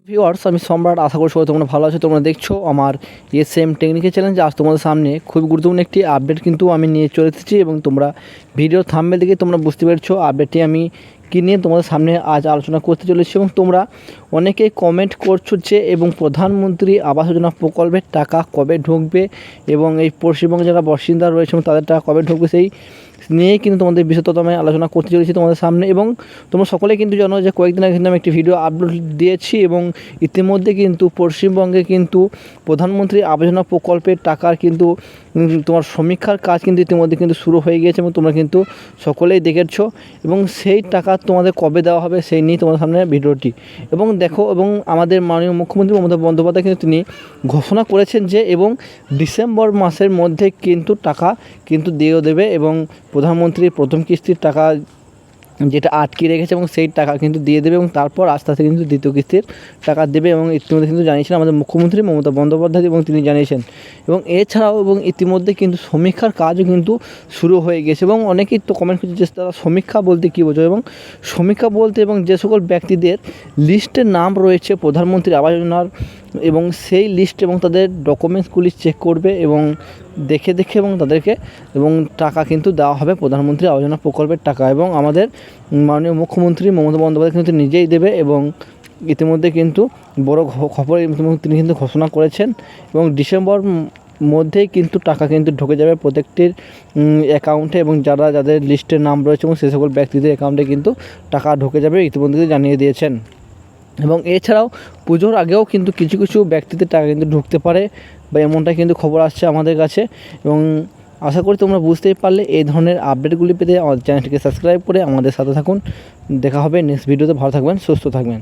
Viewers, আমি সম্রাট। আশা করি সবাই তোমরা ভালো আছো। তোমরা দেখছো আমার এসএম টেকনিক্যাল চ্যালেঞ্জ। আজ তোমাদের সামনে খুব গুরুত্বপূর্ণ একটি আপডেট কিন্তু আমি নিয়ে চলে এসেছি এবং তোমরা ভিডিও থাম্বনেল দেখে তোমরা বুঝতে পেরেছো আপডেটটি আমি কী নিয়ে তোমাদের সামনে আজ আলোচনা করতে চলেছি। এবং তোমরা অনেকেই কমেন্ট করছো যে এবং প্রধানমন্ত্রী আবাস যোজনা প্রকল্পের টাকা কবে ঢুকবে এবং এই পশ্চিমবঙ্গে যারা বাসিন্দা রয়েছে এবং তাদের টাকা কবে ঢুকবে সেই নিয়েই কিন্তু তোমাদের বিশেষত আমি আলোচনা করতে চলেছি তোমাদের সামনে। এবং তোমরা সকলেই কিন্তু জানো যে কয়েকদিন আগে কিন্তু আমি একটি ভিডিও আপলোড দিয়েছি এবং ইতিমধ্যে কিন্তু পশ্চিমবঙ্গে কিন্তু প্রধানমন্ত্রী আবাস যোজনা প্রকল্পের টাকার কিন্তু তোমার সমীক্ষার কাজ কিন্তু ইতিমধ্যে কিন্তু শুরু হয়ে গিয়েছে এবং তোমরা কিন্তু সকলেই দেখেছো। এবং সেই টাকা তোমাদের কবে দেওয়া হবে সেই নিয়ে তোমাদের সামনে ভিডিওটি। এবং দেখো, এবং আমাদের মাননীয় মুখ্যমন্ত্রী মমতা বন্দ্যোপাধ্যায় কিন্তু তিনি ঘোষণা করেছেন যে এবং ডিসেম্বর মাসের মধ্যে কিন্তু টাকা কিন্তু দিয়েও দেবে এবং প্রধানমন্ত্রীর প্রথম কিস্তির টাকা যেটা আটকে রেখেছে এবং সেই টাকা কিন্তু দিয়ে দেবে এবং তারপর আস্তে আস্তে কিন্তু দ্বিতীয় কিস্তির টাকা দেবে এবং ইতিমধ্যে কিন্তু জানিয়েছেন আমাদের মুখ্যমন্ত্রী মমতা বন্দ্যোপাধ্যায় এবং তিনি জানিয়েছেন। এবং এছাড়াও এবং ইতিমধ্যে কিন্তু সমীক্ষার কাজও কিন্তু শুরু হয়ে গেছে এবং অনেকেই তো কমেন্ট করছে যে তারা সমীক্ষা বলতে কী বোঝো। এবং সমীক্ষা বলতে এবং যে সকল ব্যক্তিদের লিস্টে নাম রয়েছে প্রধানমন্ত্রী আবাস যোজনার এবং সেই লিস্ট এবং তাদের ডকুমেন্টসগুলি চেক করবে এবং দেখে এবং তাদেরকে এবং টাকা কিন্তু দেওয়া হবে প্রধানমন্ত্রী আবাস যোজনা প্রকল্পের টাকা। এবং আমাদের মাননীয় মুখ্যমন্ত্রী মমতা বন্দ্যোপাধ্যায় কিন্তু নিজেই দেবে এবং ইতিমধ্যে কিন্তু বড় খবর তিনি কিন্তু ঘোষণা করেছেন এবং ডিসেম্বর মধ্যেই কিন্তু টাকা কিন্তু ঢুকে যাবে প্রত্যেকটির অ্যাকাউন্টে এবং যাদের লিস্টের নাম রয়েছে এবং সে সকল ব্যক্তিদের অ্যাকাউন্টে কিন্তু টাকা ঢুকে যাবে ইতিমধ্যে জানিয়ে দিয়েছেন। এবং এছাড়াও পুজোর আগেও কিন্তু কিছু কিছু ব্যক্তিদের টাকা কিন্তু ঢুকতে পারে বা এমনটাই কিন্তু খবর আসছে আমাদের কাছে। এবং আশা করি তোমরা বুঝতেই পারলে এই ধরনের আপডেটগুলি পেতে আমাদের চ্যানেলটিকে সাবস্ক্রাইব করে আমাদের সাথে থাকুন। দেখা হবে নেক্সট ভিডিওতে। ভালো থাকবেন, সুস্থ থাকবেন।